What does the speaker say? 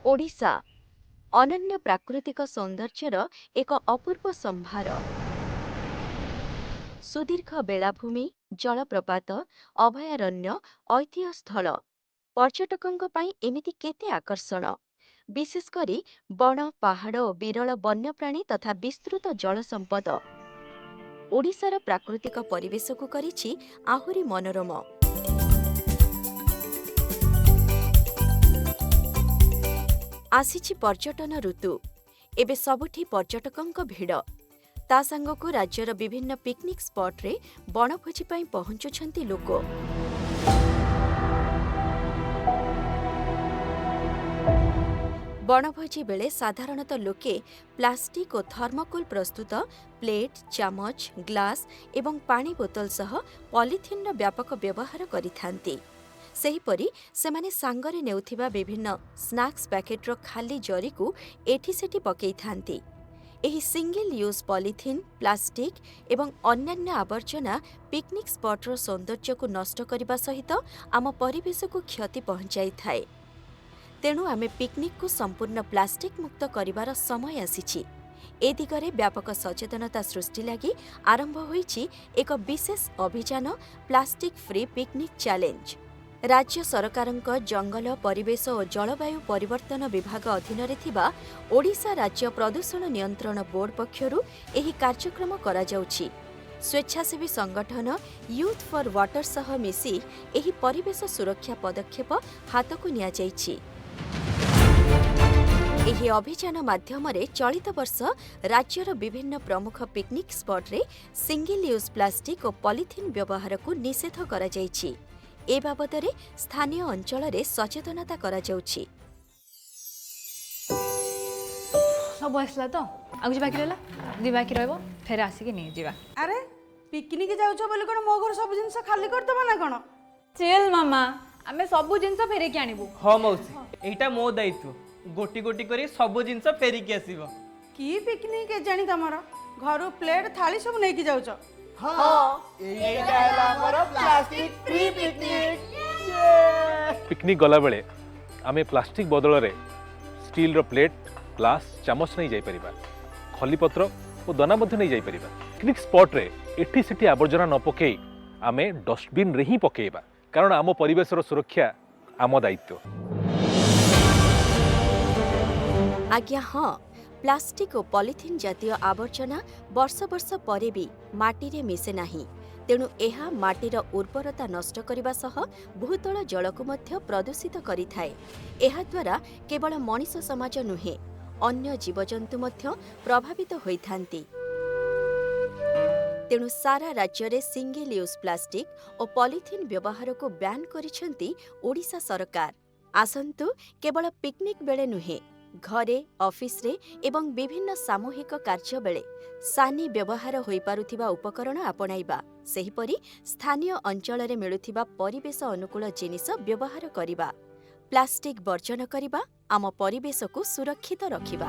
ओडिशा अनन्य प्राकृतिक सौंदर्यर एक अपूर्व संभार। सुदीर्घ बेलाभूमि, जलप्रपात, अभयारण्य, ऐतिह्य स्थल पर्यटकों ପାଇଁ एमिति केते आकर्षण। विशेषकरी बण, पहाड़ और विरल वन्यप्राणी तथा विस्तृत जल संपद ओडिशार प्राकृतिक परिवेश को करिछि आहुरी मनोरम। आसीछि पर्यटन ऋतु। एबे सबुठी पर्यटकों भिड़। ता सांगको राज्यर विभिन्न पिकनिक स्पॉट रे बनभोजी ପାଇଁ पहुंचुछंती लोक। बनभोजी बेले साधारणतः लोके प्लास्टिक और थर्मोकोल प्रस्तुत प्लेट, चामच, ग्लास एवं पानी बोतल सह पॉलिथिन व्यापक व्यवहार करिथांती। सेहीपरि सेमाने सांगरे नेउथिबा विभिन्न स्नैक्स पैकेट्र खाली जरी को एठी सेठी पकई थांती। एही सिंगल यूज पॉलिथिन, प्लास्टिक एवं अन्यान्य आवर्जना पिकनिक स्पॉटर सौंदर्य को नष्ट करने सहित आम परिवेश को क्षति पहुंचाई थाए। तेणु आमे पिकनिक को संपूर्ण प्लास्टिक मुक्त करिवार समय आसीछि। ए दिगरे व्यापक सचेतनता सृष्टि लागि आरंभ होईछि एक विशेष अभियान प्लास्टिक फ्री पिकनिक चैलेंज। राज्य सरकारक जंगल, परिवेश और जलवायु परिवर्तन विभाग अधीन रे थिबा ओडिशा राज्य प्रदूषण नियंत्रण बोर्ड पक्षरु एही कार्यक्रम करा जाउछि। स्वेच्छासेवी संगठन यूथ फॉर वाटर सह मिसी एही परिवेश सुरक्षा पदक्षेप हातकु निया जाइछि। एही अभियान माध्यम रे चलित वर्ष राज्यर विभिन्न प्रमुख पिकनिक स्पॉट रे सिंगल यूज प्लास्टिक और पॉलिथिन व्यवहार को निषेध करा जाइछि। ए बाबदरे स्थानीय अंचल रे सचेतनता करा जाउछि। सब आसला तो आगु बाकी रहला दी बाकी रहबो फेर आसी के नहीं जीवा। अरे पिकनिक जाउछ बोले कोन मो घर सब जिंस खाली कर दबा ना कोन। चल मामा आमे सब जिंस फेरे के आनिबो। हाँ मौसी एटा मो दायित्व गोटी गोटी करी सब जिंस फेरी के आसीबो। की पिकनिक जानी तमरो घर प्लेट थाली सब नहीं की जाउछ। पिकनिक गला बेले आमे प्लास्टिक बदल रे स्टील रो प्लेट, ग्लास, चामच नहीं जाई परिबा। खली पत्र और दाना मध्य नहीं जाई परिबा। पिकनिक स्पॉट रे एठी सेठी आवर्जना न पकेई आमे डस्टबिन रे ही पकेइबा, कारण आम परिवेश रो सुरक्षा आम दायित्व। आज्ञा हाँ, प्लास्टिक और पॉलिथिन जातीय आवर्जना वर्ष वर्ष परे भी माटी रे मिसे नाही। तेणु एहा माटीर उर्वरता नष्ट करने सह भूतल जल को मध्य प्रदूषित करिथाए। एहा द्वारा केवल मनीष समाज नुहे अन्य जीवजंतु मध्य प्रभावित होइथांती। तेणु सारा राज्य रे सिंगल यूज प्लास्टिक और पॉलिथिन व्यवहार को बैन करिसेंती ओडिशा सरकार। आसंतु केवल पिकनिक बेले नुहे घरे, ऑफिस रे एवं विभिन्न सामूहिक कार्य बेले सानी व्यवहार होई पारुथिबा उपकरण आपणाइबा। सेहीपरि स्थानीय अंचल रे मिलुथिबा परिवेश अनुकूल जिनिस व्यवहार करिबा। प्लास्टिक वर्जन करिबा, आम परिवेश को सुरक्षित रखिबा।